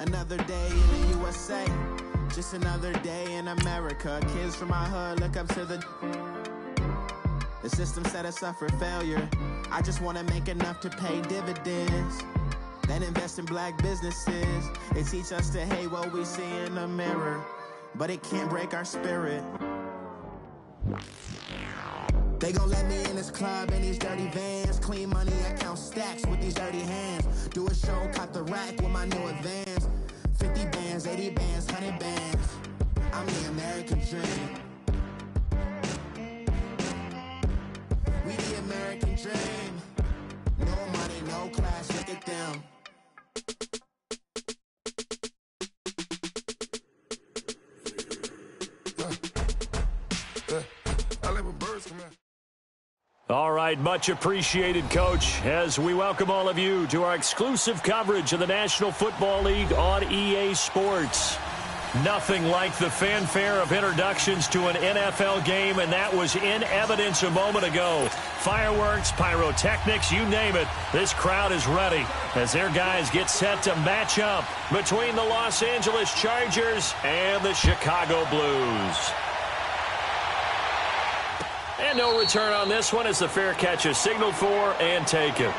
Another day in the USA, just another day in America. Kids from my hood look up to the system set us up for failure. I just want to make enough to pay dividends, then invest in black businesses. They teach us to hate what we see in the mirror, but it can't break our spirit. They gon' let me in this club in these dirty vans. Clean money, I count stacks with these dirty hands. Do a show, caught the rack with my new advance. 50 bands, 80 bands, 100 bands. I'm the American dream. We the American dream. No money, no class, look at them. All right, much appreciated, Coach, as we welcome all of you to our exclusive coverage of the National Football League on EA Sports. Nothing like the fanfare of introductions to an NFL game, and that was in evidence a moment ago. Fireworks, pyrotechnics, you name it. This crowd is ready as their guys get set to match up between the Los Angeles Chargers and the Chicago Blues. And no return on this one as the fair catch is signaled for and taken.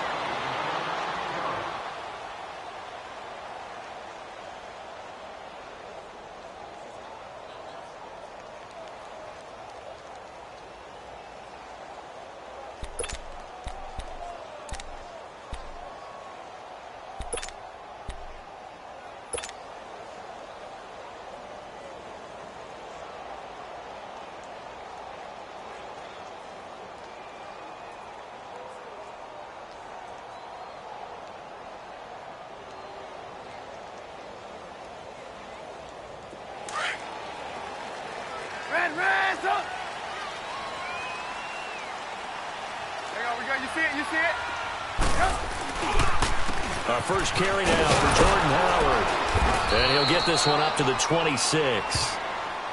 Our first carry now for Jordan Howard. And he'll get this one up to the 26.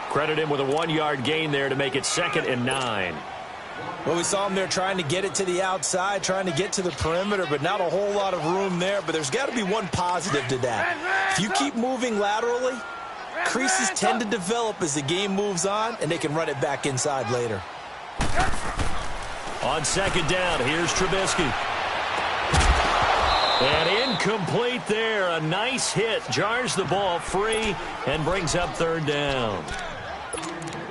Credit him with a 1-yard gain there to make it 2nd and 9. Well, we saw him there trying to get it to the outside, trying to get to the perimeter, but not a whole lot of room there. But there's got to be one positive to that. If you keep moving laterally, creases tend to develop as the game moves on, and they can run it back inside later. On 2nd down, here's Trubisky. And incomplete there. A nice hit. Jars the ball free and brings up 3rd down.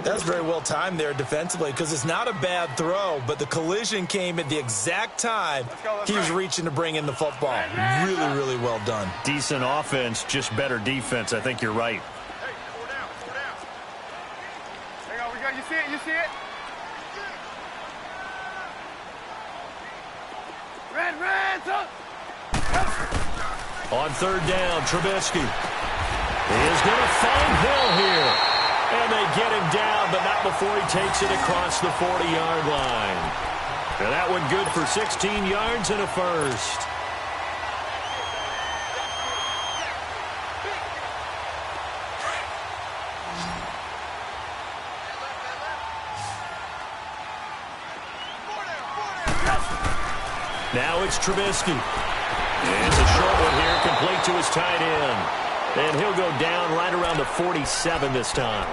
That's very well timed there defensively because it's not a bad throw, but the collision came at the exact time he was reaching to bring in the football. Really, really well done. Decent offense, just better defense. I think you're right. Hey, 4 down, 4 down. Hang on, we got, you see it, you see it? Red, up. On 3rd down, Trubisky is going to find Hill here. And they get him down, but not before he takes it across the 40-yard line. And that one good for 16 yards and a first. Now it's Trubisky. It's a short one here, complete to his tight end. And he'll go down right around the 47 this time.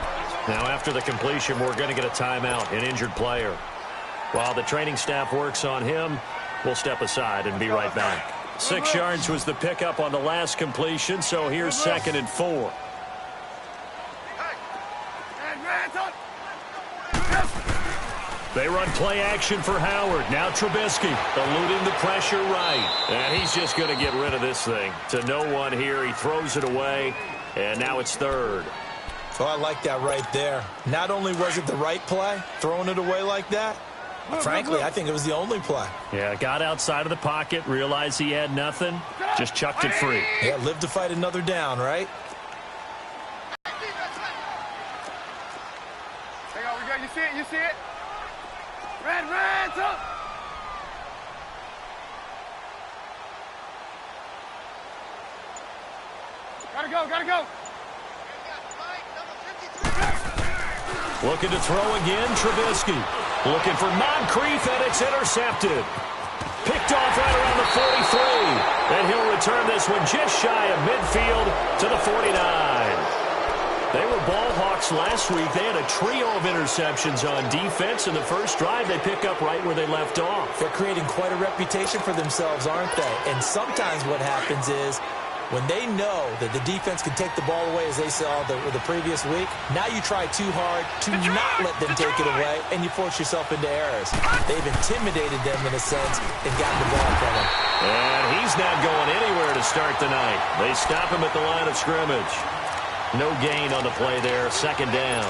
Now, after the completion, we're going to get a timeout, an injured player. While the training staff works on him, we'll step aside and be right back. 6 yards was the pickup on the last completion, so here's 2nd and 4. They run play action for Howard. Now Trubisky eluding the pressure right. And he's just going to get rid of this thing. To no one here. He throws it away. And now it's 3rd. Oh, I like that right there. Not only was it the right play, throwing it away like that, frankly, I think it was the only play. Yeah, got outside of the pocket, realized he had nothing, just chucked it free. Yeah, live to fight another down, right? Hang on, we got, you see it, you see it? Red, up. Gotta go. Looking to throw again, Trubisky. Looking for Moncrief, and it's intercepted. Picked off right around the 43. And he'll return this this one just shy of midfield to the 49. They were ball hawks last week. They had a trio of interceptions on defense. In the first drive, they pick up right where they left off. They're creating quite a reputation for themselves, aren't they? And sometimes what happens is when they know that the defense can take the ball away, as they saw the previous week, now you try too hard to not let them take it away, and you force yourself into errors. They've intimidated them in a sense and gotten the ball from them. And he's not going anywhere to start the night. They stop him at the line of scrimmage. No gain on the play there, second down.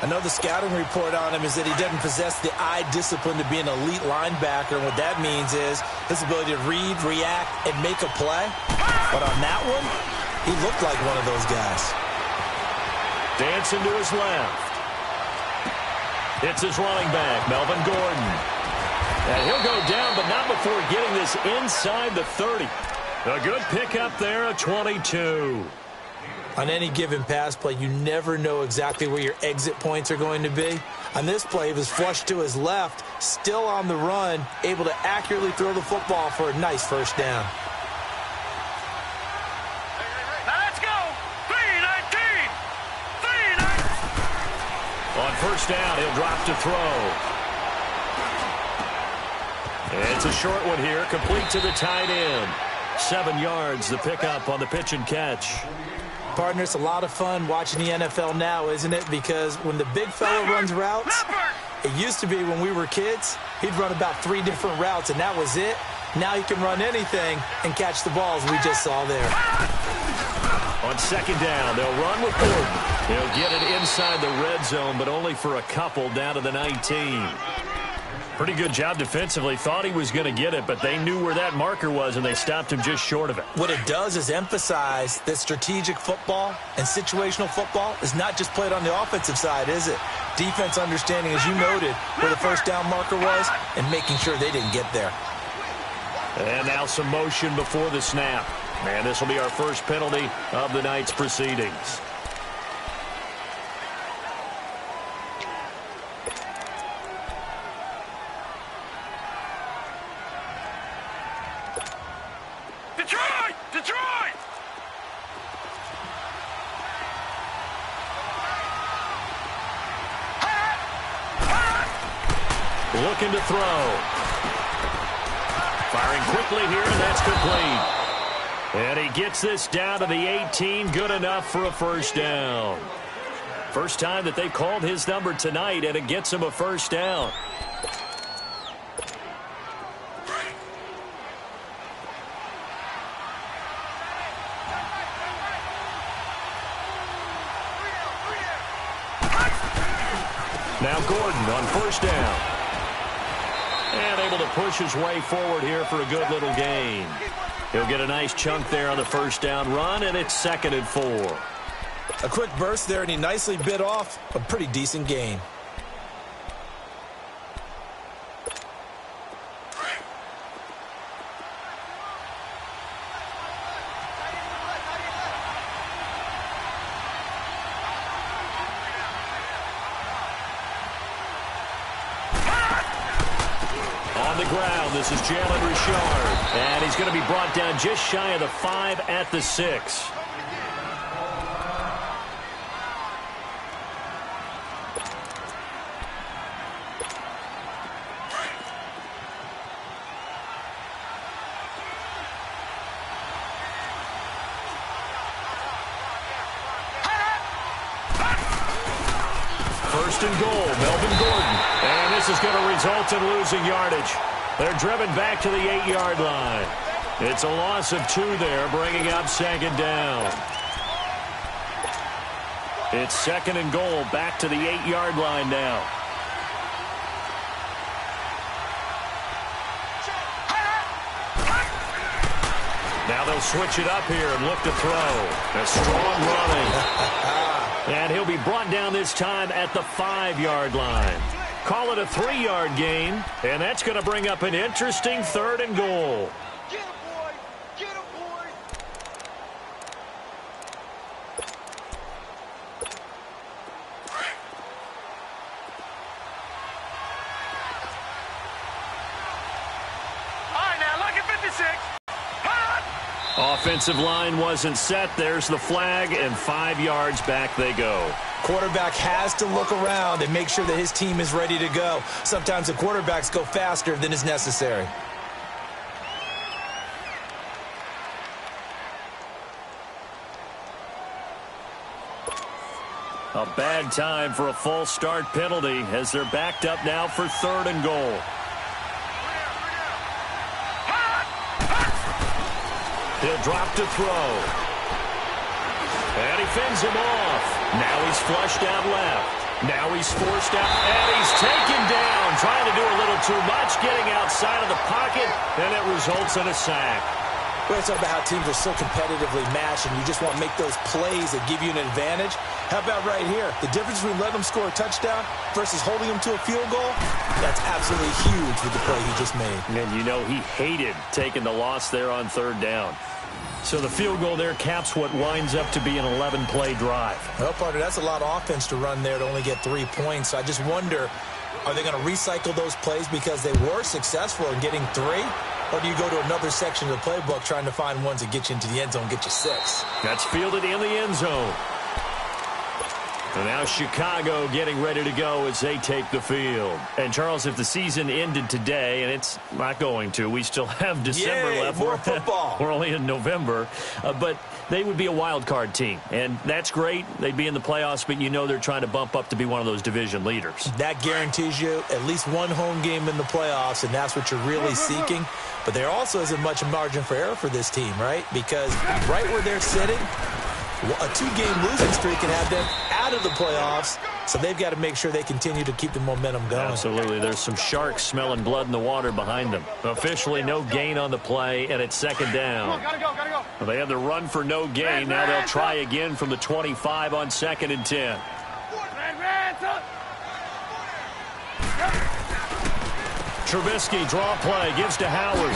I know the scouting report on him is that he doesn't possess the eye discipline to be an elite linebacker. And what that means is his ability to read, react, and make a play. But on that one, he looked like one of those guys. Dancing to his left. It's his running back, Melvin Gordon. And he'll go down, but not before getting this inside the 30. A good pickup there, a 22. On any given pass play, you never know exactly where your exit points are going to be. On this play, he was flushed to his left, still on the run, able to accurately throw the football for a nice first down. Now let's go! 3-19! 3-19! On first down, he'll drop to throw. It's a short one here, complete to the tight end. 7 yards, the pickup on the pitch and catch. Partner, it's a lot of fun watching the NFL now, isn't it? Because when the big fella runs routes, it used to be when we were kids, he'd run about 3 different routes, and that was it. Now he can run anything and catch the balls we just saw there. On second down, they'll run with Gordon. He'll get it inside the red zone, but only for a couple down to the 19. Pretty good job defensively. Thought he was going to get it, but they knew where that marker was, and they stopped him just short of it. What it does is emphasize that strategic football and situational football is not just played on the offensive side, is it? Defense understanding, as you noted, where the first down marker was and making sure they didn't get there. And now some motion before the snap. And this will be our first penalty of the night's proceedings. Looking to throw. Firing quickly here, and that's complete. And he gets this down to the 18. Good enough for a first down. First time that they've called his number tonight, and it gets him a first down. Now Gordon on first down. And able to push his way forward here for a good little gain. He'll get a nice chunk there on the first down run, and it's 2nd and 4. A quick burst there, and he nicely bit off a pretty decent gain. This is Jalen Richard, and he's going to be brought down just shy of the 5 at the 6. First and goal, Melvin Gordon, and this is going to result in losing yardage. They're driven back to the 8-yard line. It's a loss of 2 there, bringing up 2nd down. It's 2nd and goal, back to the 8-yard line now. Now they'll switch it up here and look to throw. A strong running. And he'll be brought down this time at the 5-yard line. Call it a 3-yard gain, and that's going to bring up an interesting 3rd and goal. Get him, boy! Get him, boy! All right, now, look at 56. Hot! Offensive line wasn't set. There's the flag, and 5 yards back they go. Quarterback has to look around and make sure that his team is ready to go. Sometimes the quarterbacks go faster than is necessary. A bad time for a false start penalty as they're backed up now for 3rd and goal. He'll drop to throw. And he fends him off. Now he's flushed out left. Now he's forced out, and he's taken down. Trying to do a little too much, getting outside of the pocket, and it results in a sack. We're talking about how teams are so competitively matched, and you just want to make those plays that give you an advantage. How about right here? The difference between letting them score a touchdown versus holding them to a field goal, that's absolutely huge with the play he just made. And you know he hated taking the loss there on 3rd down. So the field goal there caps what winds up to be an 11-play drive. Well, partner, that's a lot of offense to run there to only get 3 points. So I just wonder, are they going to recycle those plays because they were successful in getting 3? Or do you go to another section of the playbook trying to find ones that get you into the end zone, get you 6? That's fielded in the end zone. And now Chicago getting ready to go as they take the field. And, Charles, if the season ended today, and it's not going to, we still have December left. More football. We're only in November. But they would be a wild card team. And that's great. They'd be in the playoffs, but you know they're trying to bump up to be one of those division leaders. That guarantees you at least one home game in the playoffs, and that's what you're really seeking. But there also isn't much margin for error for this team, right? Because right where they're sitting, a 2-game losing streak can have them out of the playoffs, so they've got to make sure they continue to keep the momentum going. Absolutely. There's some sharks smelling blood in the water behind them. Officially no gain on the play, and it's 2nd down. Gotta go. Well, they had the run for no gain. Now they'll try again from the 25 on 2nd and 10. Trubisky, draw play, gives to Howard.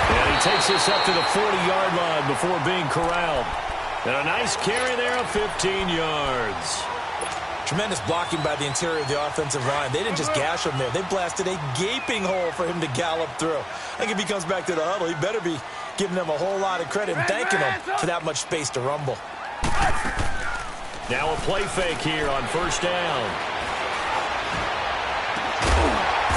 And he takes this up to the 40-yard line before being corralled. And a nice carry there of 15 yards. Tremendous blocking by the interior of the offensive line. They didn't just gash him there. They blasted a gaping hole for him to gallop through. I think if he comes back to the huddle, he better be giving them a whole lot of credit and thanking them for that much space to rumble. Now a play fake here on 1st down.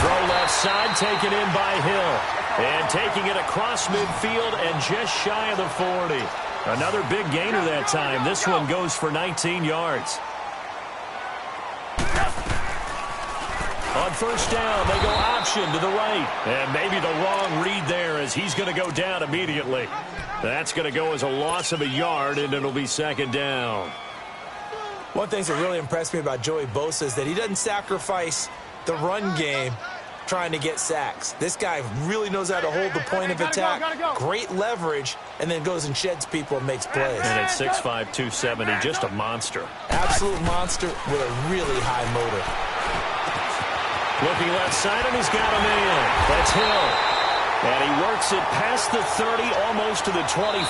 Throw left side, taken in by Hill. And taking it across midfield and just shy of the 40. Another big gainer that time. This one goes for 19 yards. On 1st down, they go option to the right. And maybe the wrong read there as he's going to go down immediately. That's going to go as a loss of a yard, and it'll be 2nd down. One thing that really impressed me about Joey Bosa is that he doesn't sacrifice the run game trying to get sacks. This guy really knows how to hold the point of attack, great leverage, and then goes and sheds people and makes plays. And at 6'5", 270, just a monster. Absolute monster with a really high motor. Looking left side, and he's got a man. That's Hill. And he works it past the 30, almost to the 25.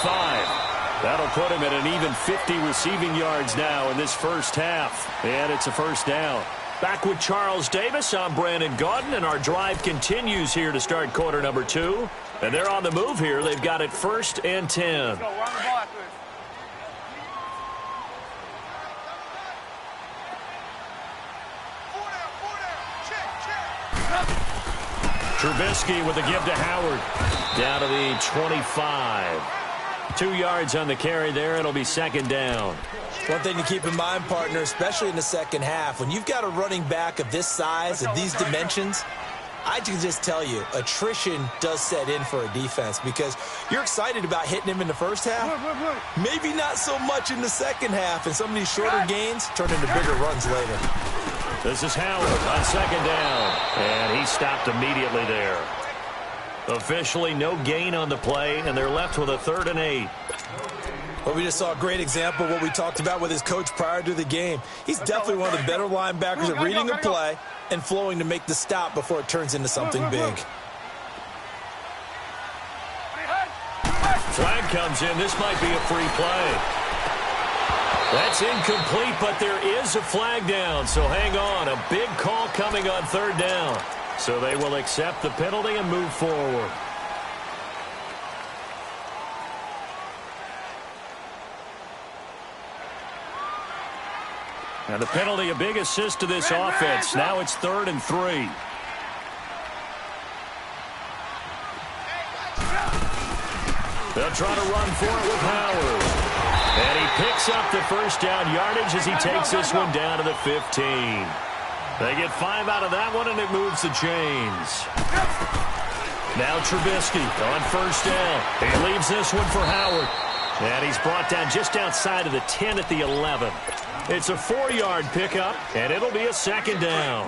That'll put him at an even 50 receiving yards now in this first half. And it's a 1st down. Back with Charles Davis, I'm Brandon Gaudin, and our drive continues here to start quarter number 2. And they're on the move here. They've got it 1st and 10. Let's go. Run the ball after this. Trubisky with a give to Howard. Down to the 25. 2 yards on the carry there. It'll be 2nd down. One thing to keep in mind, partner, especially in the second half, when you've got a running back of this size, of these dimensions, I can just tell you, attrition does set in for a defense because you're excited about hitting him in the first half. Maybe not so much in the second half, and some of these shorter gains turn into bigger runs later. This is Howard on 2nd down, and he stopped immediately there. Officially no gain on the play, and they're left with a 3rd and 8. Well, we just saw a great example of what we talked about with his coach prior to the game. He's definitely one of the better linebackers at reading a play and flowing to make the stop before it turns into something big. Flag comes in. This might be a free play. That's incomplete, but there is a flag down, so hang on. A big call coming on 3rd down. So they will accept the penalty and move forward. And the penalty, a big assist to this offense. Now it's 3rd and 3. They'll try to run for it with Howard. And he picks up the first down yardage as he takes this one down to the 15. They get 5 out of that one, and it moves the chains. Now Trubisky on first down. He leaves this one for Howard. And he's brought down just outside of the 10 at the 11. It's a 4-yard pickup, and it'll be a 2nd down.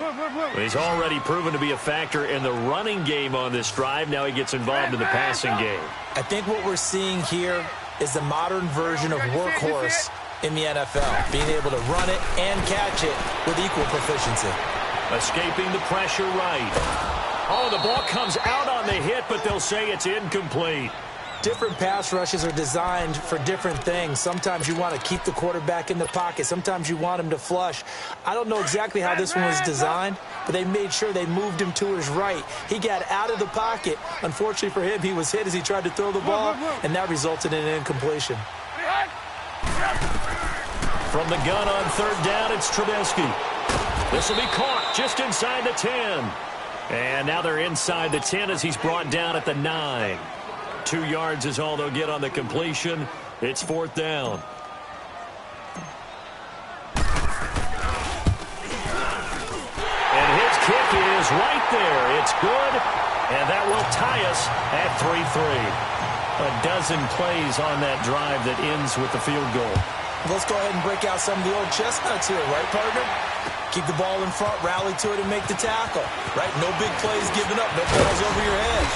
He's already proven to be a factor in the running game on this drive. Now he gets involved in the passing game. I think what we're seeing here is the modern version of workhorse in the NFL, being able to run it and catch it with equal proficiency. Escaping the pressure right. Oh, the ball comes out on the hit, but they'll say it's incomplete. Different pass rushes are designed for different things. Sometimes you want to keep the quarterback in the pocket. Sometimes you want him to flush. I don't know exactly how this one was designed, but they made sure they moved him to his right. He got out of the pocket. Unfortunately for him, he was hit as he tried to throw the ball, and that resulted in an incompletion. From the gun on 3rd down, it's Trubisky. This will be caught just inside the 10. And now they're inside the 10 as he's brought down at the 9. 2 yards is all they'll get on the completion. It's 4th down. And his kick is right there. It's good, and that will tie us at 3-3. A dozen plays on that drive that ends with the field goal. Let's go ahead and break out some of the old chestnuts here, right, partner? Keep the ball in front, rally to it, and make the tackle, right? No big plays given up, no balls over your head.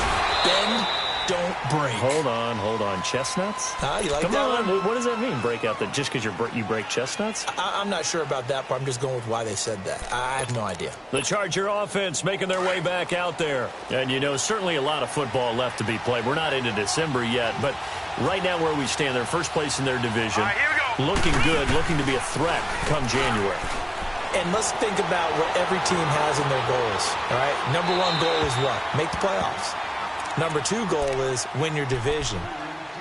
Bend, don't break. Hold on. Chestnuts? You like Come that on. one? What does that mean, break out? That just because you break chestnuts? I'm not sure about that, but I'm just going with why they said that. I have no idea. The Charger offense making their way back out there. And, certainly a lot of football left to be played. We're not into December yet, but right now where we stand, they're first place in their division. All right, here we go. Looking good, looking to be a threat come January. And let's think about what every team has in their goals, all right? Number 1 goal is what? Make the playoffs. Number 2 goal is win your division.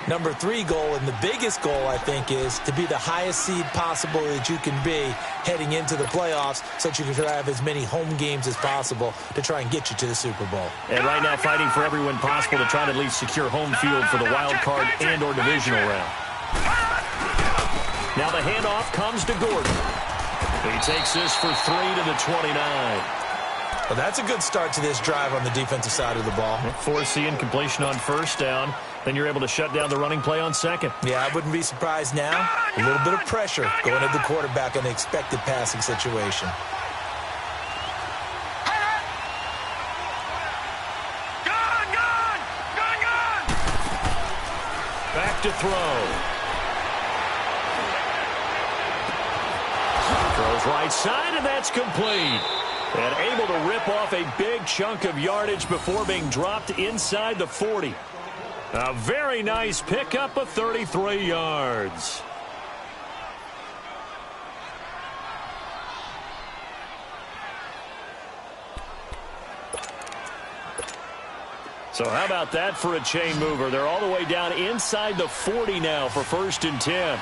Number 3 goal, and the biggest goal, I think, is to be the highest seed possible that you can be heading into the playoffs so that you can have as many home games as possible to try and get you to the Super Bowl. And right now fighting for every win possible to try to at least secure home field for the wild card and or divisional round. Now the handoff comes to Gordon. He takes this for 3 to the 29. Well, that's a good start to this drive on the defensive side of the ball. Forcing completion on first down. Then you're able to shut down the running play on second. Yeah, I wouldn't be surprised now. A little bit of pressure going at the quarterback in an expected passing situation. Back to throw. Throws right side, and that's complete. And able to rip off a big chunk of yardage before being dropped inside the 40. A very nice pickup of 33 yards. So how about that for a chain mover? They're all the way down inside the 40 now for 1st and 10.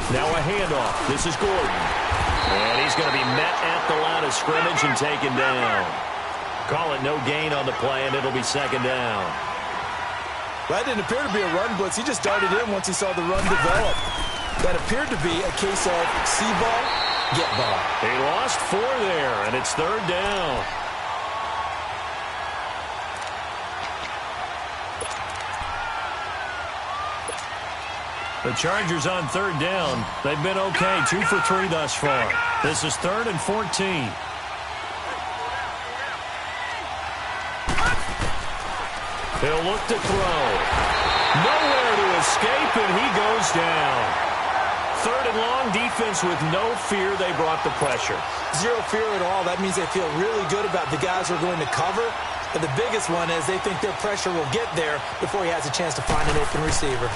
Now a handoff. This is Gordon. And he's going to be met at the line of scrimmage and taken down. Call it no gain on the play, and it'll be 2nd down. That didn't appear to be a run blitz. He just darted in once he saw the run develop. That appeared to be a case of see ball, get ball. He lost 4 there, and it's 3rd down. The Chargers on 3rd down. They've been okay, 2 for 3 thus far. This is 3rd and 14. He'll look to throw. Nowhere to escape, and he goes down. 3rd and long, defense with no fear. They brought the pressure. Zero fear at all. That means they feel really good about the guys who are going to cover. But the biggest one is they think their pressure will get there before he has a chance to find an open receiver.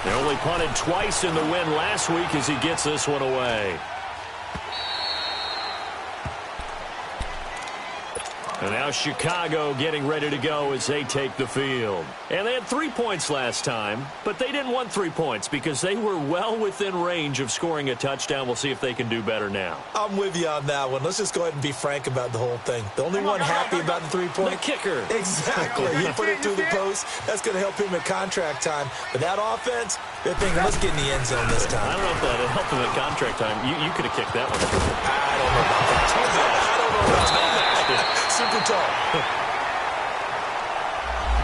They only punted twice in the win last week as he gets this one away. And now Chicago getting ready to go as they take the field. And they had 3 points last time, but they didn't want 3 points because they were well within range of scoring a touchdown. We'll see if they can do better now. I'm with you on that one. Let's just go ahead and be frank about the whole thing. The only one happy about the 3-point. The kicker. Exactly. He put it through the post. That's going to help him at contract time. But that offense, they're thinking, let's get in the end zone this time. I don't know if that helped him at contract time. You could have kicked that one. I don't know about that. I don't know about that. Super tall.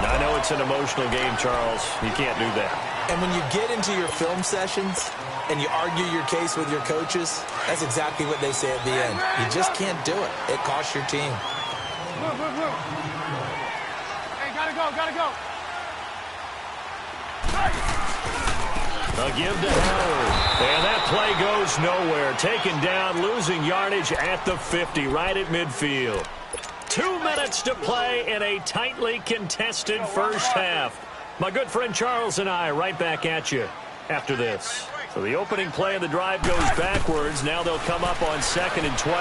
I know it's an emotional game, Charles. You can't do that. And when you get into your film sessions and you argue your case with your coaches, that's exactly what they say at the end. You just can't do it. It costs your team. Hey, gotta go. A give to Howard. And that play goes nowhere. Taken down, losing yardage at the 50, right at midfield. 2 minutes to play in a tightly contested first half. My good friend Charles and I right back at you after this. So the opening play of the drive goes backwards. Now they'll come up on 2nd and 12.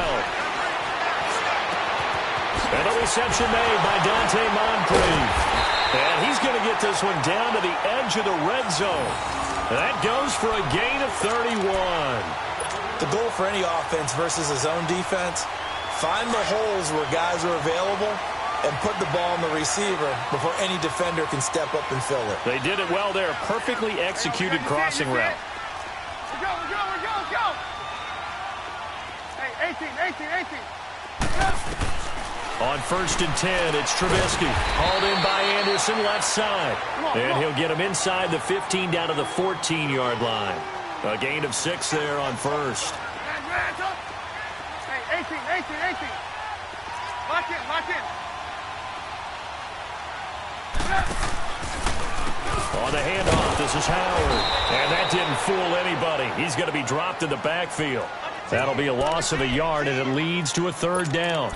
And a reception made by Dante Moncrief. And he's going to get this one down to the edge of the red zone. And that goes for a gain of 31. The goal for any offense versus his own defense, find the holes where guys are available and put the ball on the receiver before any defender can step up and fill it. They did it well there. Perfectly executed crossing route. Let's go. Hey, 18. On 1st and 10, it's Trubisky. Hauled in by Anderson, left side. And he'll get him inside the 15 down to the 14-yard line. A gain of 6 there on 1st. Hey, 18. Lock in. On the handoff, this is Howard. And that didn't fool anybody. He's going to be dropped in the backfield. That'll be a loss of a yard, and it leads to a 3rd down.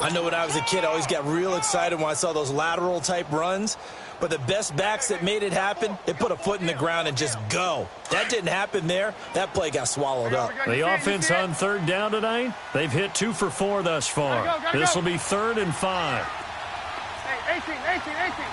I know when I was a kid, I always got real excited when I saw those lateral-type runs. But the best backs that made it happen, they put a foot in the ground and just go. That didn't happen there. That play got swallowed up. The offense on 3rd down tonight, they've hit 2 for 4 thus far. This will be 3rd and 5. Hey, 18.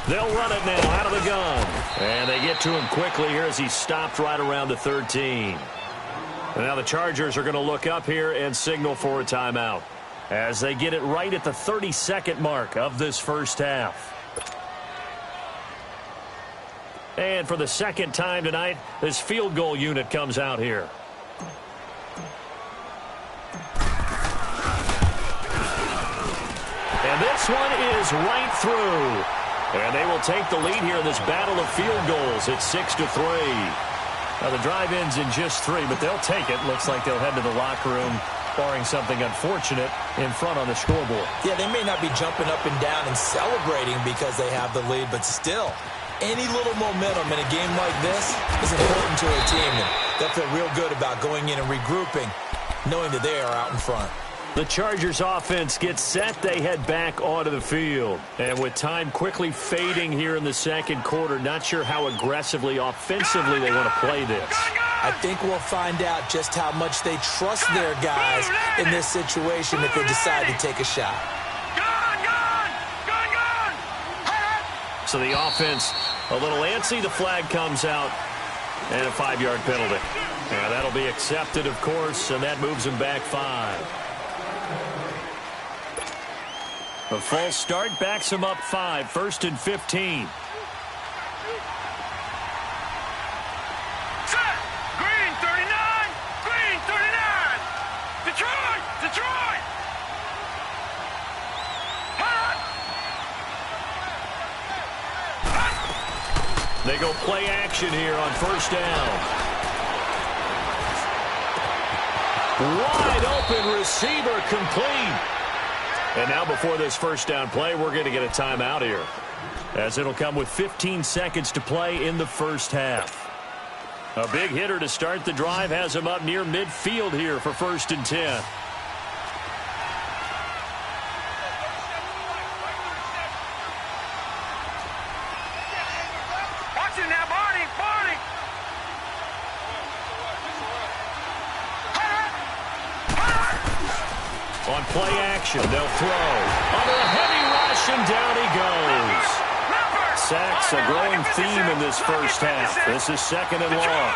They'll run it now out of the gun. And they get to him quickly here as he stopped right around the 13. And now the Chargers are going to look up here and signal for a timeout as they get it right at the 32nd mark of this first half. And for the 2nd time tonight, this field goal unit comes out here. And this one is right through. And they will take the lead here in this battle of field goals. It's 6-3. Now the drive ends in just 3, but they'll take it. Looks like they'll head to the locker room, barring something unfortunate in front on the scoreboard. Yeah, they may not be jumping up and down and celebrating because they have the lead, but still, any little momentum in a game like this is important to a team. And they'll feel real good about going in and regrouping, knowing that they are out in front. The Chargers offense gets set. They head back onto the field. And with time quickly fading here in the 2nd quarter, not sure how aggressively, offensively they want to play this. I think we'll find out just how much they trust their guys in this situation if they decide to take a shot. So the offense a little antsy. The flag comes out and a 5-yard penalty. Yeah, that'll be accepted, of course, and that moves them back 5. A false start backs him up 5, 1st and 15. Set! Green 39! Green 39! Detroit! Detroit! They go play action here on 1st down. Wide open receiver complete. And now before this 1st down play, we're going to get a timeout here, as it'll come with 15 seconds to play in the first half. A big hitter to start the drive has him up near midfield here for 1st and 10. On play action, they'll throw. Under a heavy rush, and down he goes. Sacks, a growing theme in this first half. This is 2nd and long.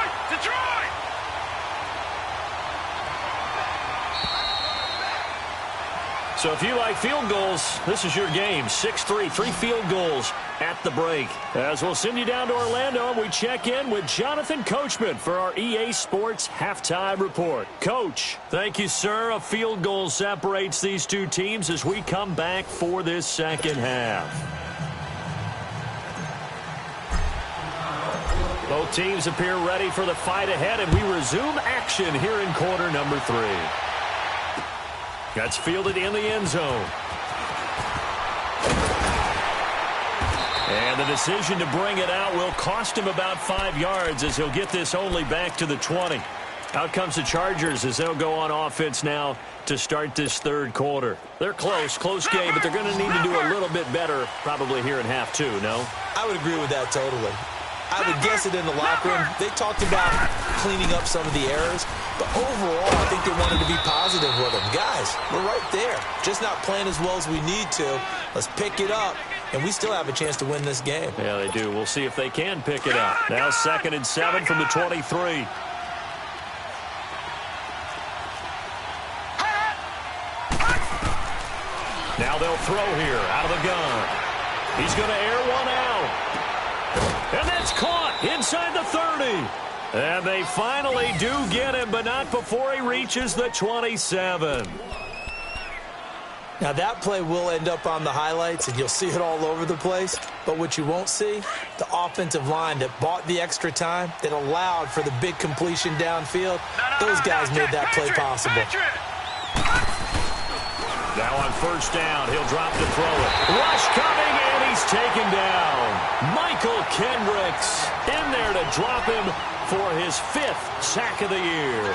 So if you like field goals, this is your game. 6-3, 3 field goals at the break. As we'll send you down to Orlando, and we check in with Jonathan Coachman for our EA Sports Halftime Report. Coach, thank you, sir. A field goal separates these two teams as we come back for this second half. Both teams appear ready for the fight ahead, and we resume action here in quarter number 3. That's fielded in the end zone. And the decision to bring it out will cost him about 5 yards as he'll get this only back to the 20. Out comes the Chargers as they'll go on offense now to start this third quarter. They're close game, but they're going to need to do a little bit better probably here in half 2, no? I would agree with that totally. I would guess it in the locker room. They talked about cleaning up some of the errors, but overall, I think they wanted to be positive with them. Guys, we're right there. Just not playing as well as we need to. Let's pick it up, and we still have a chance to win this game. Yeah, they do. We'll see if they can pick it up. Now 2nd and 7 from the 23. Now they'll throw here out of the gun. He's going to air one out. And that's caught inside the 30. And they finally do get him, but not before he reaches the 27. Now that play will end up on the highlights, and you'll see it all over the place. But what you won't see, the offensive line that bought the extra time, that allowed for the big completion downfield, those guys made that play possible. Now on 1st down, he'll drop to throw it. Rush coming, and he's taken down. Michael Kendricks in there to drop him for his 5th sack of the year.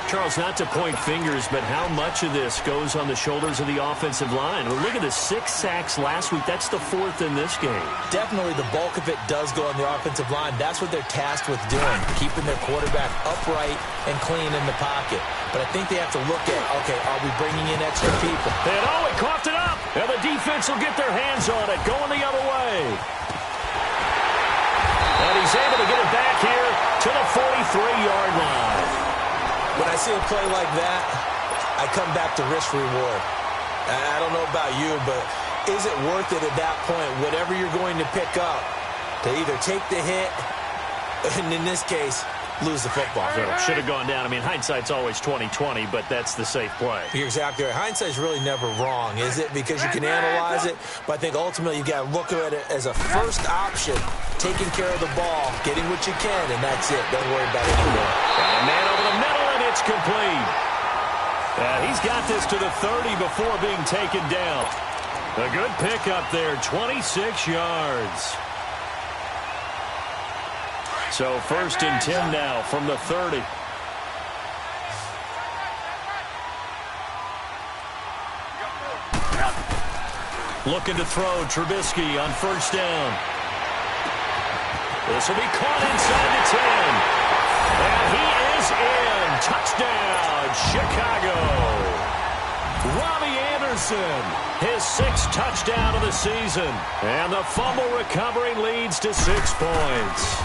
Charles, not to point fingers, but how much of this goes on the shoulders of the offensive line? Well, look at the 6 sacks last week. That's the 4th in this game. Definitely the bulk of it does go on the offensive line. That's what they're tasked with doing, keeping their quarterback upright and clean in the pocket. But I think they have to look at, okay, are we bringing in extra people? And he coughed it up. And the defense will get their hands on it, going the other way. And he's able to get it back here to the 43-yard line. When I see a play like that, I come back to risk-reward. I don't know about you, but is it worth it at that point, whatever you're going to pick up, to either take the hit, and in this case, lose the football? So should have gone down. I mean, hindsight's always 20/20, but that's the safe play. You're exactly right. Hindsight's really never wrong, is it? Because you can analyze it, but I think ultimately you got to look at it as a first option, taking care of the ball, getting what you can, and that's it. Don't worry about it anymore. And a man over the middle, and it's complete. He's got this to the 30 before being taken down. A good pickup there, 26 yards. So 1st and 10 now from the 30. Looking to throw, Trubisky on 1st down. This will be caught inside the 10. And he is in. Touchdown, Chicago. Robbie Anderson, his 6th touchdown of the season. And the fumble recovery leads to 6 points.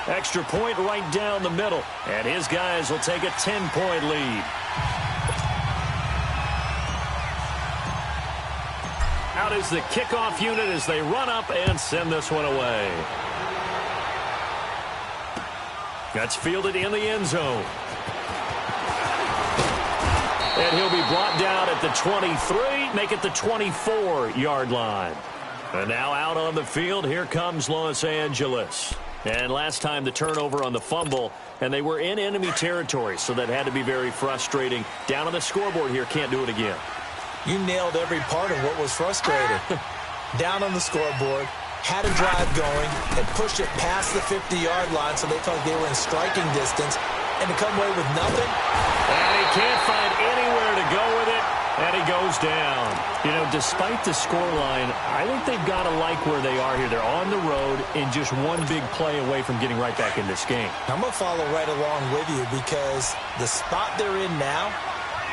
Extra point right down the middle. And his guys will take a 10-point lead. Out is the kickoff unit as they run up and send this one away. That's fielded in the end zone. And he'll be brought down at the 23, make it the 24-yard line. And now out on the field, here comes Los Angeles. And last time the turnover on the fumble, and they were in enemy territory, so that had to be very frustrating. Down on the scoreboard here, can't do it again. You nailed every part of what was frustrating. Down on the scoreboard, had a drive going, and pushed it past the 50-yard line so they felt like they were in striking distance, and to come away with nothing. And he can't find anywhere to go with it, and he goes down. You know, despite the scoreline, I think they've got to like where they are here. They're on the road and just one big play away from getting right back in this game. I'm going to follow right along with you because the spot they're in now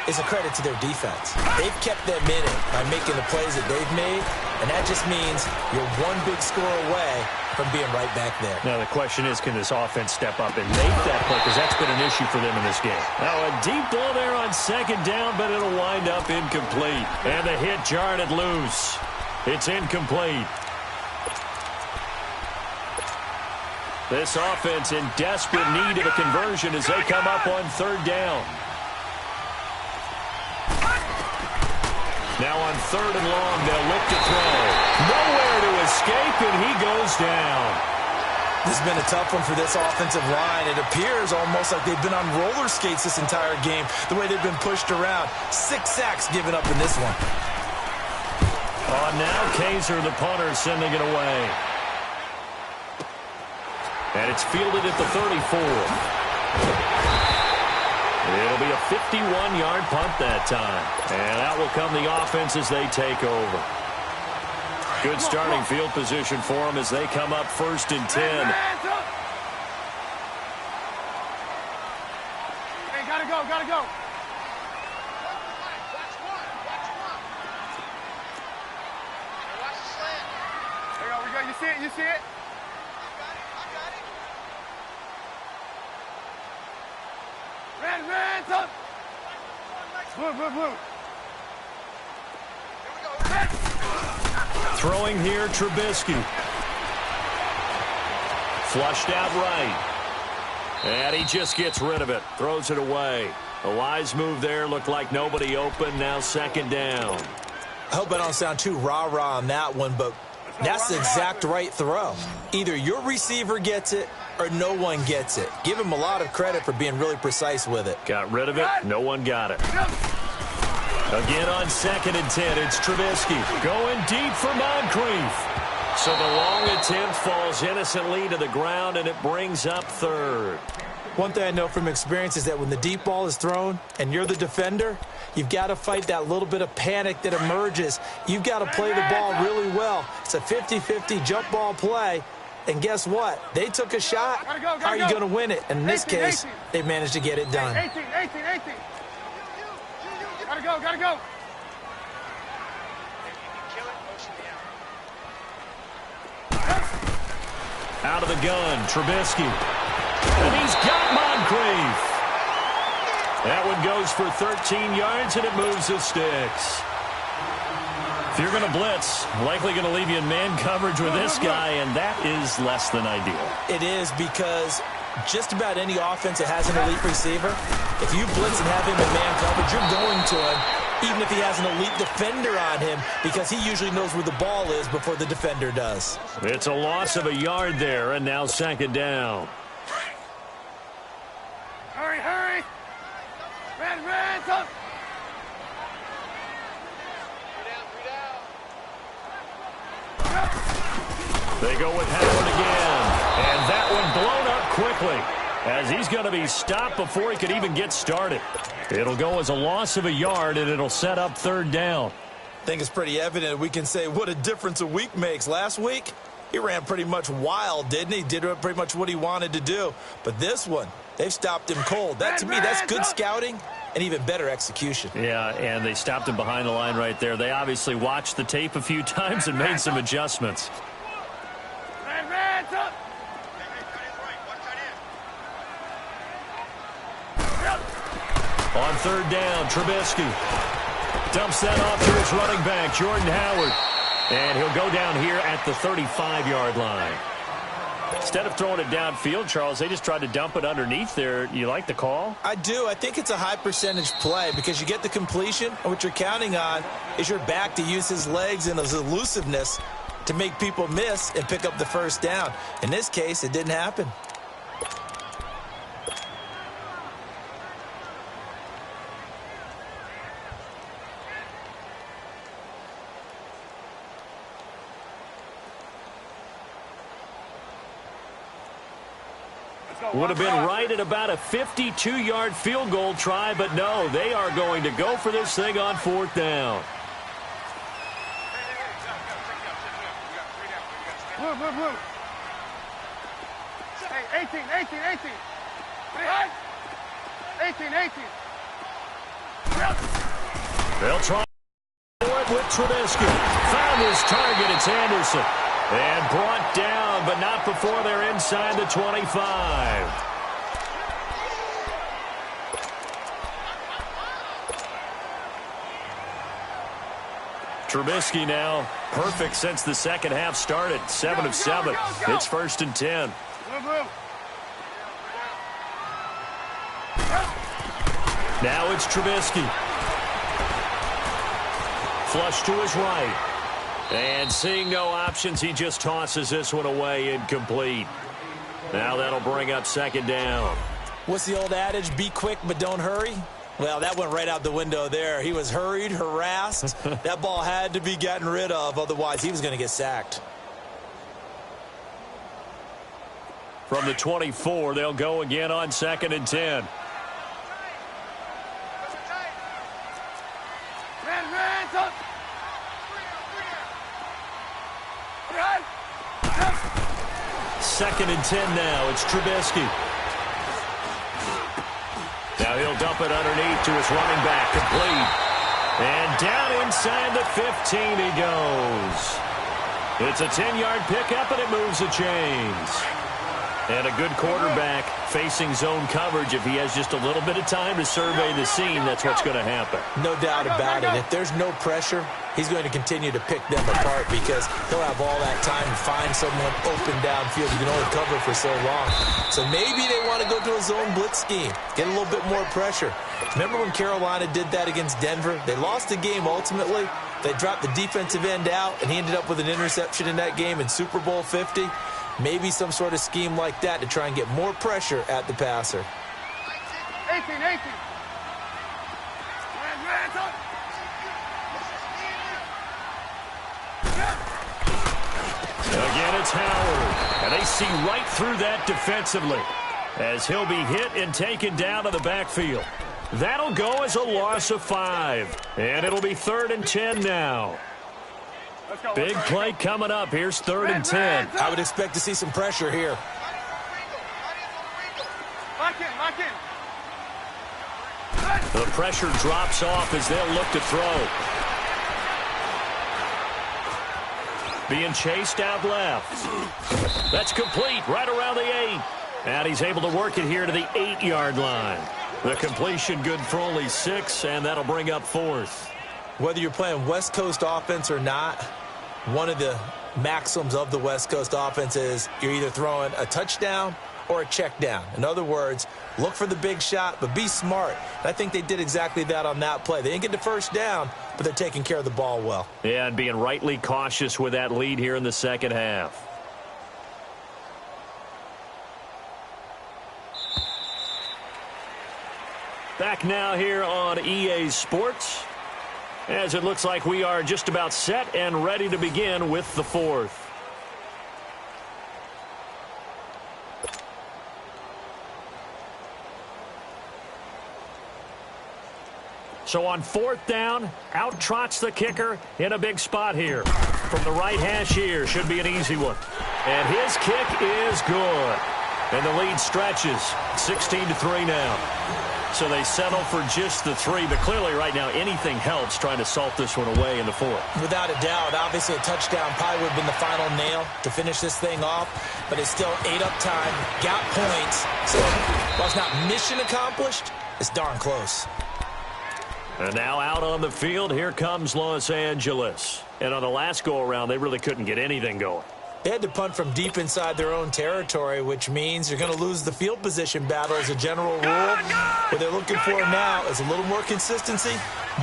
is a credit to their defense. They've kept them in it by making the plays that they've made, and that just means you're one big score away from being right back there. Now, the question is, can this offense step up and make that play? Because that's been an issue for them in this game. Now, a deep ball there on second down, but it'll wind up incomplete. And the hit jarred it loose. It's incomplete. This offense in desperate need of a conversion as they come up on third down. Now on third and long, they'll look to throw. Nowhere to escape, and he goes down. This has been a tough one for this offensive line. It appears almost like they've been on roller skates this entire game, the way they've been pushed around. 6 sacks given up in this one. Now Kaiser, the punter, sending it away. And it's fielded at the 34. It'll be a 51-yard punt that time. And out will come the offense as they take over. Good starting field position for them as they come up first and 10. Hey, gotta go, gotta go. There you go, we go. You see it, you see it? Red, up. Blue. Throwing here, Trubisky. Flushed out right. And he just gets rid of it. Throws it away. A wise move there. Looked like nobody open. Now second down. I hope I don't sound too rah-rah on that one, but that's the exact right throw. Either your receiver gets it or no one gets it. Give him a lot of credit for being really precise with it. Got rid of it. No one got it. Again on second and 10, it's Trubisky going deep for Moncrief. So the long attempt falls innocently to the ground, and it brings up third. One thing I know from experience is that when the deep ball is thrown and you're the defender, you've got to fight that little bit of panic that emerges. You've got to play the ball really well. It's a 50-50 jump ball play. And guess what? They took a shot. How are you going to win it? And in this case, they've managed to get it done. 18. Gotta go. Out of the gun, Trubisky. And he's got Moncrief. That one goes for 13 yards, and it moves the sticks. If you're going to blitz, likely going to leave you in man coverage with this guy, and that is less than ideal. It is, because just about any offense that has an elite receiver, if you blitz and have him in man coverage, you're going to him, even if he has an elite defender on him, because he usually knows where the ball is before the defender does. It's a loss of a yard there, and now second down. Hurry. Red, up. They go with Howard again, and that one blown up quickly as he's going to be stopped before he could even get started. It'll go as a loss of a yard, and it'll set up third down. I think it's pretty evident we can say what a difference a week makes. Last week, he ran pretty much wild, didn't he? Did pretty much what he wanted to do. But this one, they've stopped him cold. That, to me, that's good scouting and even better execution. Yeah, and they stopped him behind the line right there. They obviously watched the tape a few times and made some adjustments. Red, up. On third down, Trubisky dumps that off to his running back, Jordan Howard. And he'll go down here at the 35-yard line. Instead of throwing it downfield, Charles, they just tried to dump it underneath there. You like the call? I do. I think it's a high-percentage play because you get the completion, and what you're counting on is your back to use his legs and his elusiveness to make people miss and pick up the first down. In this case, it didn't happen. Would have been right at about a 52-yard field goal try, but no, they are going to go for this thing on 4th down. Move. Hey, 18. 18. They'll try for it with Trubisky. Found his target. It's Anderson. And brought down, but not before they're inside the 25. Trubisky now perfect since the second half started. 7 of 7. It's 1st and 10. Now it's Trubisky. Flush to his right. And seeing no options, he just tosses this one away, incomplete. Now that'll bring up 2nd down. What's the old adage? Be quick, but don't hurry. Well, that went right out the window there. He was hurried, harassed. That ball had to be gotten rid of, otherwise he was going to get sacked. From the 24, they'll go again on 2nd and 10. Second and 10 now. It's Trubisky. Now he'll dump it underneath to his running back. Complete. And down inside the 15 he goes. It's a 10-yard pickup, and it moves the chains. And a good quarterback facing zone coverage. If he has just a little bit of time to survey the scene, that's what's going to happen. No doubt about it. If there's no pressure, he's going to continue to pick them apart because he'll have all that time to find someone open downfield. He can only cover for so long. So maybe they want to go to a zone blitz scheme, get a little bit more pressure. Remember when Carolina did that against Denver? They lost the game ultimately. They dropped the defensive end out, and he ended up with an interception in that game in Super Bowl 50. Maybe some sort of scheme like that to try and get more pressure at the passer. 18. Again, it's Howard. And they see right through that defensively as he'll be hit and taken down to the backfield. That'll go as a loss of 5. And it'll be 3rd and 10 now. Big play coming up. Here's 3rd and 10. I would expect to see some pressure here. Lock in. The pressure drops off as they'll look to throw. Being chased out left. That's complete right around the 8. And he's able to work it here to the 8-yard line. The completion good for only 6, and that'll bring up 4th. Whether you're playing West Coast offense or not, one of the maxims of the West Coast offense is you're either throwing a touchdown or a check down. In other words, look for the big shot, but be smart. And I think they did exactly that on that play. They didn't get the first down, but they're taking care of the ball well. Yeah, and being rightly cautious with that lead here in the second half. Back now here on EA Sports, as it looks like we are just about set and ready to begin with the 4th. So on 4th down, out trots the kicker in a big spot here. From the right hash here, should be an easy one. And his kick is good. And the lead stretches, 16-3 now. So they settle for just the 3, but clearly right now anything helps trying to salt this one away in the 4th. Without a doubt, obviously a touchdown probably would have been the final nail to finish this thing off, but it's still ate up time, got points, so while it's not mission accomplished, it's darn close. And now out on the field, here comes Los Angeles. And on the last go-around, they really couldn't get anything going. They had to punt from deep inside their own territory, which means you're going to lose the field position battle as a general rule. What they're looking for now is a little more consistency,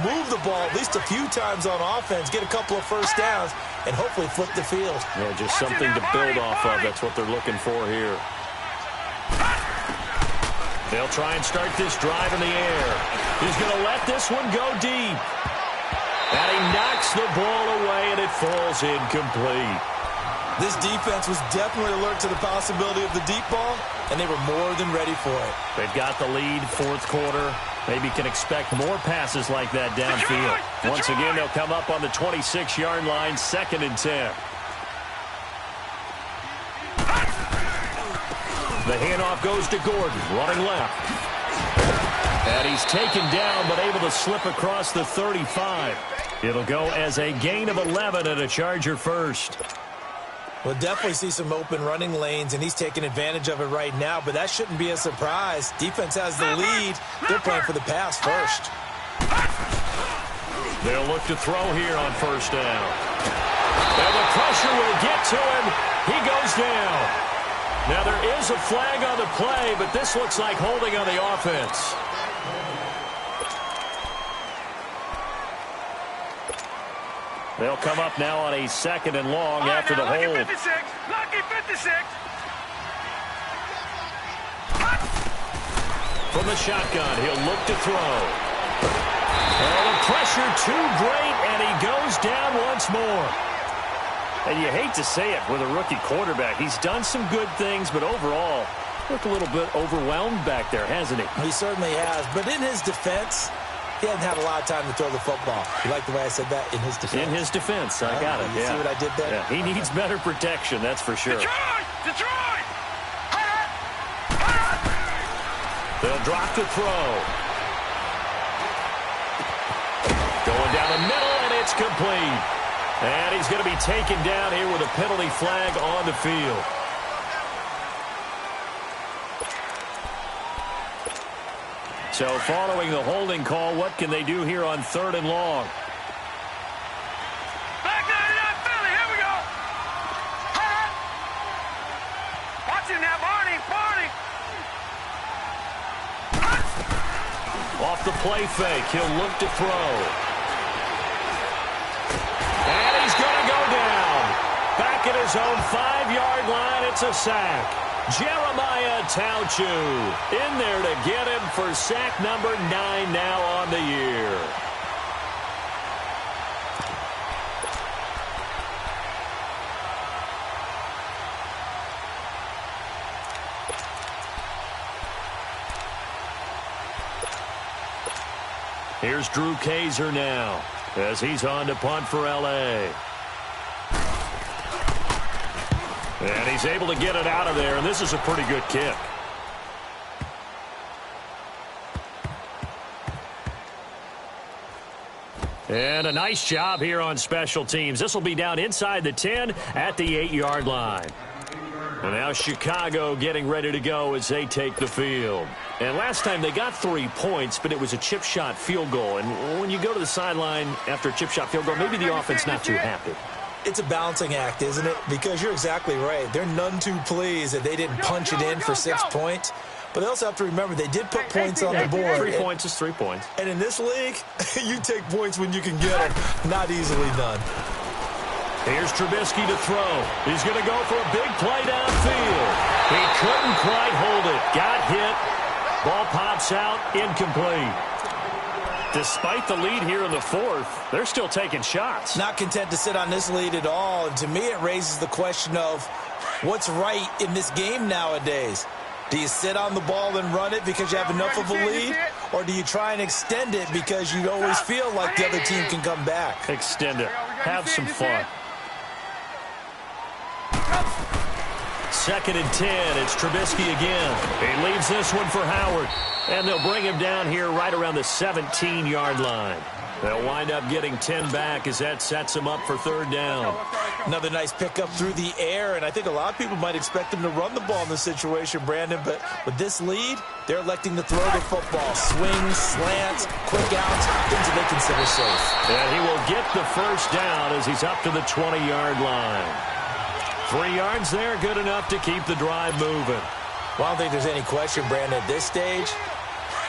move the ball at least a few times on offense, get a couple of first downs, and hopefully flip the field. Yeah, just something to build off of. That's what they're looking for here. They'll try and start this drive in the air. He's going to let this one go deep. And he knocks the ball away, and it falls incomplete. This defense was definitely alert to the possibility of the deep ball, and they were more than ready for it. They've got the lead, fourth quarter. Maybe can expect more passes like that downfield. Once again, they'll come up on the 26-yard line, 2nd and 10. The handoff goes to Gordon, running left. And he's taken down, but able to slip across the 35. It'll go as a gain of 11 and a Charger first. We'll definitely see some open running lanes, and he's taking advantage of it right now, but that shouldn't be a surprise. Defense has the lead. They're playing for the pass first. They'll look to throw here on first down. And the pressure will get to him. He goes down. Now there is a flag on the play, but this looks like holding on the offense. They'll come up now on a 2nd and long after the hold. Lucky 56. Lucky 56. From the shotgun, he'll look to throw. Oh, the pressure too great, and he goes down once more. And you hate to say it with a rookie quarterback. He's done some good things, but overall, looked a little bit overwhelmed back there, hasn't he? He certainly has. But in his defense, he hasn't had a lot of time to throw the football. You like the way I said that? In his defense. In his defense. I got it. You see what I did there? Yeah, he needs better protection, that's for sure. Detroit! Detroit! They'll drop to throw. Going down the middle, and it's complete. And he's going to be taken down here with a penalty flag on the field. So following the holding call, what can they do here on 3rd and long? Back 99 Philly, here we go! Watching that, Barney, Barney! Off the play fake, he'll look to throw. And he's going to go down. Back at his own 5-yard line, it's a sack. Jeremiah Tauchu in there to get him for sack number 9 now on the year. Here's Drew Kaiser now as he's on to punt for L.A. And he's able to get it out of there, and this is a pretty good kick. And a nice job here on special teams. This will be down inside the 10 at the 8-yard line. And now Chicago getting ready to go as they take the field. And last time they got 3 points, but it was a chip shot field goal. And when you go to the sideline after a chip shot field goal, maybe the offense not too happy. It's a balancing act, isn't it? Because you're exactly right. They're none too pleased that they didn't punch it in for 6 points. But they also have to remember they did put points on the board. 3 points is 3 points. And in this league, you take points when you can get them. Not easily done. Here's Trubisky to throw. He's going to go for a big play downfield. He couldn't quite hold it. Got hit. Ball pops out. Incomplete. Despite the lead here in the 4th, they're still taking shots. Not content to sit on this lead at all. And to me, it raises the question of what's right in this game nowadays. Do you sit on the ball and run it because you have enough of a lead? Or do you try and extend it because you always feel like the other team can come back? Extend it. Have some fun. 2nd and 10. It's Trubisky again. He leaves this one for Howard. And they'll bring him down here right around the 17-yard line. They'll wind up getting 10 back as that sets him up for 3rd down. Another nice pickup through the air, and I think a lot of people might expect him to run the ball in this situation, Brandon, but with this lead, they're electing to throw the football. Swings, slants, quick outs, things that they consider safe. And he will get the first down as he's up to the 20-yard line. 3 yards there, good enough to keep the drive moving. Well, I don't think there's any question, Brandon, at this stage,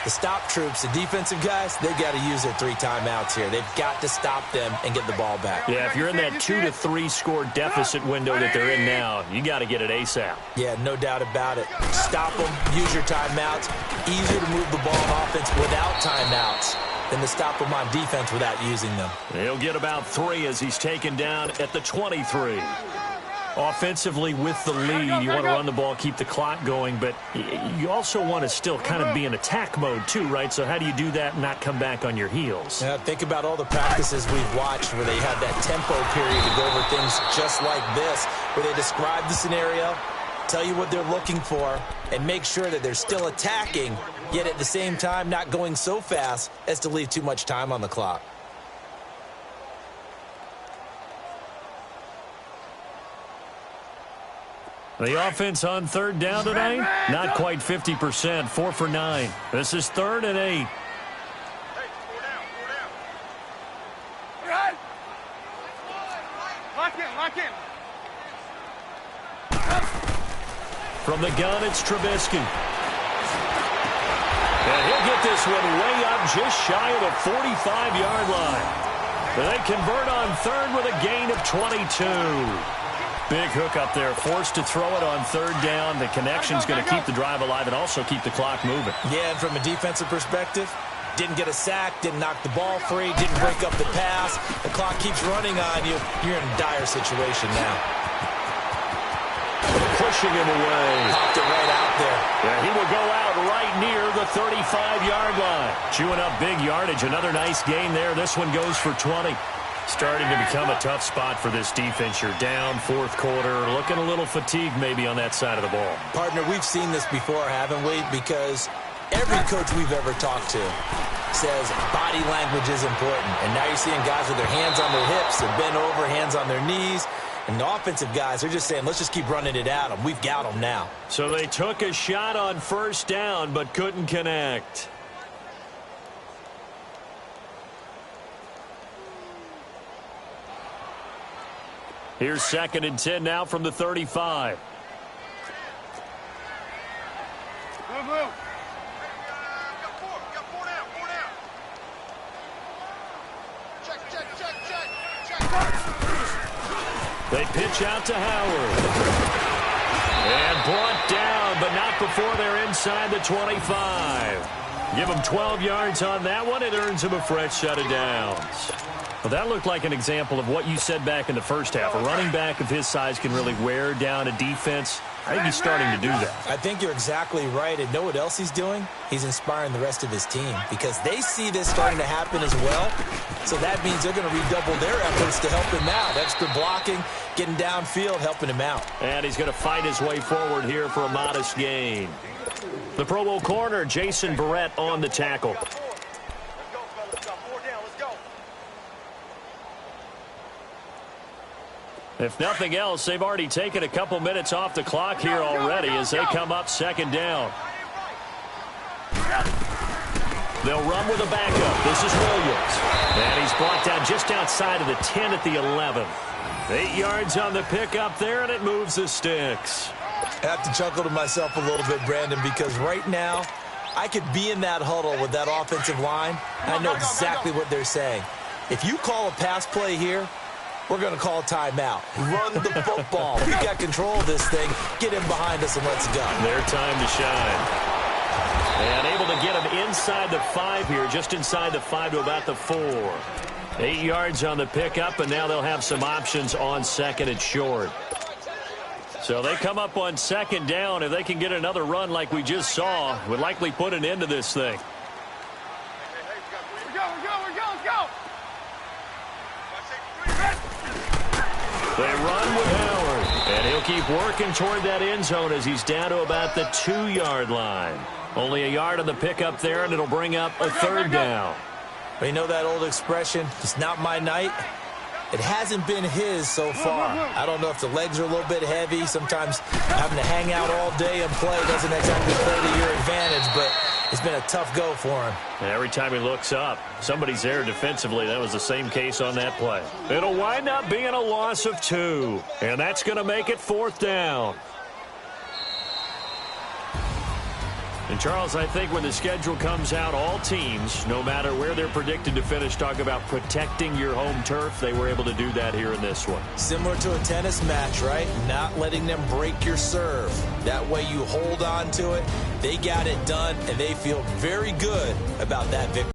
the stop troops, the defensive guys, they've got to use their 3 timeouts here. They've got to stop them and get the ball back. Yeah, if you're in that 2 to 3 score deficit window that they're in now, you got to get it ASAP. Yeah, no doubt about it. Stop them, use your timeouts. Easier to move the ball on offense without timeouts than to stop them on defense without using them. He'll get about 3 as he's taken down at the 23. Offensively with the lead, you want to run the ball, keep the clock going, but you also want to still kind of be in attack mode too, right? So how do you do that and not come back on your heels? Yeah, think about all the practices we've watched where they have that tempo period to go over things just like this, where they describe the scenario, tell you what they're looking for, and make sure that they're still attacking, yet at the same time not going so fast as to leave too much time on the clock. The offense on third down tonight, not quite 50%, 4 for 9. This is 3rd and 8. Hey, 4 down. Lock in. From the gun, it's Trubisky. And he'll get this one way up just shy of the 45-yard line. They convert on 3rd with a gain of 22. Big hook up there, forced to throw it on 3rd down. The connection's going to keep the drive alive and also keep the clock moving. Yeah, and from a defensive perspective, didn't get a sack, didn't knock the ball free, didn't break up the pass. The clock keeps running on you. You're in a dire situation now. Pushing him away. Popped it right out there. Yeah, he will go out right near the 35-yard line. Chewing up big yardage. Another nice gain there. This one goes for 20. Starting to become a tough spot for this defense. You're down 4th quarter, looking a little fatigued maybe on that side of the ball. Partner, we've seen this before, haven't we? Because every coach we've ever talked to says body language is important. And now you're seeing guys with their hands on their hips, they're bent over, hands on their knees. And the offensive guys are just saying, let's just keep running it at them. We've got them now. So they took a shot on 1st down but couldn't connect. Here's 2nd and 10 now from the 35. Move. Got 4 down. Check. They pitch out to Howard. And brought down, but not before they're inside the 25. Give them 12 yards on that one. It earns them a fresh set of downs. Well, that looked like an example of what you said back in the first half. A running back of his size can really wear down a defense. I think he's starting to do that. I think you're exactly right. And know what else he's doing? He's inspiring the rest of his team because they see this starting to happen as well. So that means they're going to redouble their efforts to help him out. Extra blocking, getting downfield, helping him out. And he's going to fight his way forward here for a modest gain. The Pro Bowl corner, Jason Barrett, on the tackle. If nothing else, they've already taken a couple minutes off the clock here already as they come up 2nd down. They'll run with a backup. This is Williams. And he's brought down just outside of the 10 at the 11. 8 yards on the pickup there, and it moves the sticks. I have to chuckle to myself a little bit, Brandon, because right now I could be in that huddle with that offensive line. I know exactly what they're saying. If you call a pass play here, we're going to call a timeout. Run the football. We got control of this thing. Get him behind us and let's go. Their time to shine. And able to get him inside the 5 here, just inside the 5 to about the 4. 8 yards on the pickup, and now they'll have some options on 2nd and short. So they come up on 2nd down. If they can get another run like we just saw, would likely put an end to this thing. We're go. Let's go. They run with Howard, and he'll keep working toward that end zone as he's down to about the 2-yard line. Only a yard on the pickup there, and it'll bring up a 3rd down. You know that old expression, it's not my night? It hasn't been his so far. I don't know if the legs are a little bit heavy. Sometimes having to hang out all day and play doesn't exactly play to your advantage, but it's been a tough go for him. And every time he looks up, somebody's there defensively. That was the same case on that play. It'll wind up being a loss of 2, and that's going to make it 4th down. And, Charles, I think when the schedule comes out, all teams, no matter where they're predicted to finish, talk about protecting your home turf. They were able to do that here in this one. Similar to a tennis match, right? Not letting them break your serve. That way you hold on to it. They got it done, and they feel very good about that victory.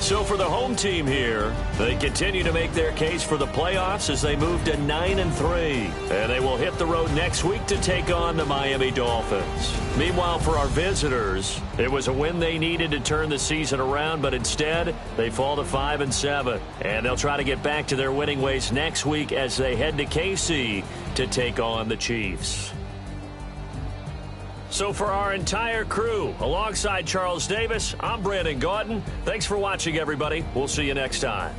So for the home team here, they continue to make their case for the playoffs as they move to 9-3. And they will hit the road next week to take on the Miami Dolphins. Meanwhile, for our visitors, it was a win they needed to turn the season around, but instead, they fall to 5-7. And they'll try to get back to their winning ways next week as they head to KC to take on the Chiefs. So for our entire crew, alongside Charles Davis, I'm Brandon Gaudin. Thanks for watching, everybody. We'll see you next time.